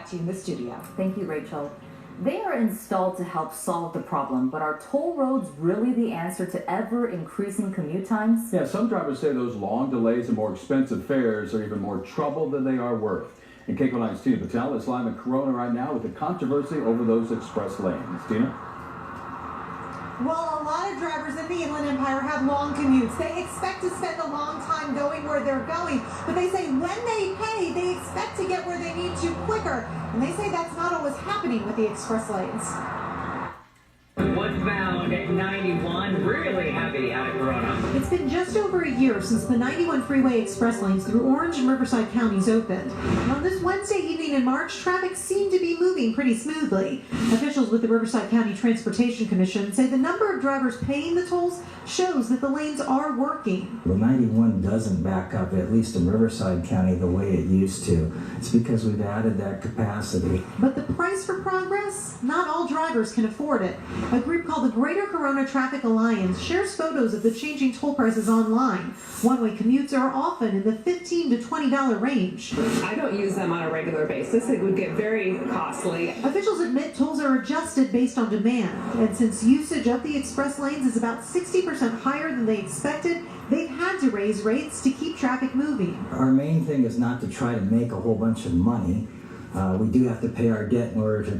back to you in the studio. Thank you, Rachel. They are installed to help solve the problem, but are toll roads really the answer to ever-increasing commute times? Yeah, some drivers say those long delays and more expensive fares are even more trouble than they are worth. And KCAL Tina Patel is live in Corona right now with the controversy over those express lanes. Tina? Well, a lot of drivers in the Inland Empire have long commutes. They expect to spend a long time going where they're going, but they say when they pay, they expect to get where they need to quicker. And they say that's not always happening with the express lanes. Westbound 91, really heavy out of Corona. It's been just over a year since the 91 freeway express lanes through Orange and Riverside counties opened. And on this Wednesday evening in March, traffic seemed to be moving pretty smoothly. Officials with the Riverside County Transportation Commission say the number of drivers paying the tolls shows that the lanes are working. The 91 doesn't back up, at least in Riverside County, the way it used to. It's because we've added that capacity. But the price for progress? Not all drivers can afford it. A group called the Greater Corona Traffic Alliance shares photos of the changing toll prices online. One-way commutes are often in the $15 to $20 range. I don't use them on a regular basis. It would get very costly. Officials admit tolls are adjusted based on demand, and since usage of the express lanes is about 60% higher than they expected, they've had to raise rates to keep traffic moving. Our main thing is not to try to make a whole bunch of money. We do have to pay our debt in order to,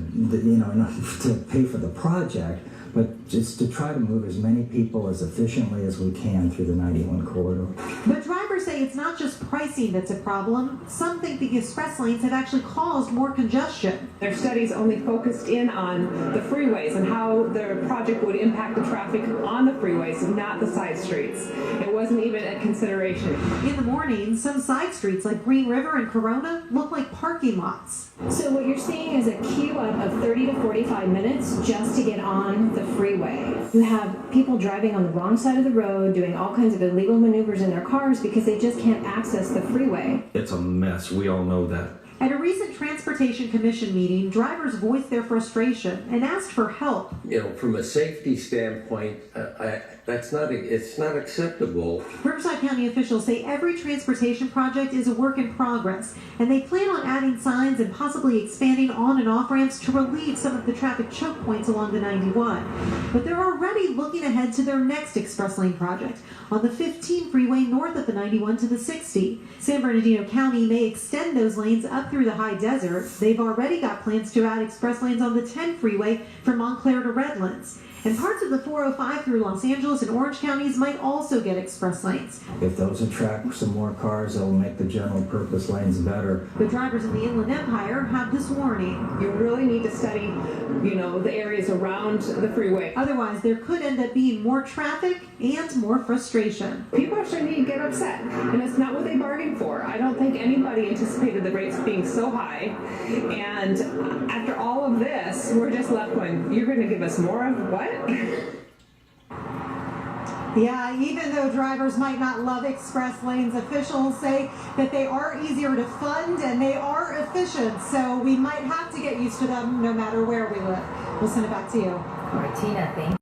to pay for the project, but just to try to move as many people as efficiently as we can through the 91 corridor. But drivers say it's not just pricing that's a problem. Some think the express lanes have actually caused more congestion. Their studies only focused in on the freeways and how the project would impact the traffic on the freeways and not the side streets. It wasn't even a consideration. In the morning, some side streets like Green River and Corona look like parking lots. So what you're seeing is a queue up of 30 to 45 minutes just to get on the freeway. You have people driving on the wrong side of the road, doing all kinds of illegal maneuvers in their cars because they just can't access the freeway. It's a mess. We all know that. At a recent Transportation Commission meeting, drivers voiced their frustration and asked for help. You know, from a safety standpoint, it's not acceptable. Riverside County officials say every transportation project is a work in progress, and they plan on adding signs and possibly expanding on and off ramps to relieve some of the traffic choke points along the 91. But they're already looking ahead to their next express lane project on the 15 freeway north of the 91 to the 60. San Bernardino County may extend those lanes up through the high desert. They've already got plans to add express lanes on the 10 freeway from Montclair to Redlands. And parts of the 405 through Los Angeles and Orange counties might also get express lanes. If those attract some more cars, they'll make the general purpose lanes better. The drivers in the Inland Empire have this warning. You really need to study, the areas around the freeway. Otherwise, there could end up being more traffic and more frustration. People are starting to get upset, and it's not what they bargained for. I don't think anybody anticipated the rates being so high. And after all of this, we're just left going, you're going to give us more of what? Yeah, even though drivers might not love express lanes, officials say that they are easier to fund and they are efficient. So we might have to get used to them no matter where we live. We'll send it back to you. Martina, thank you.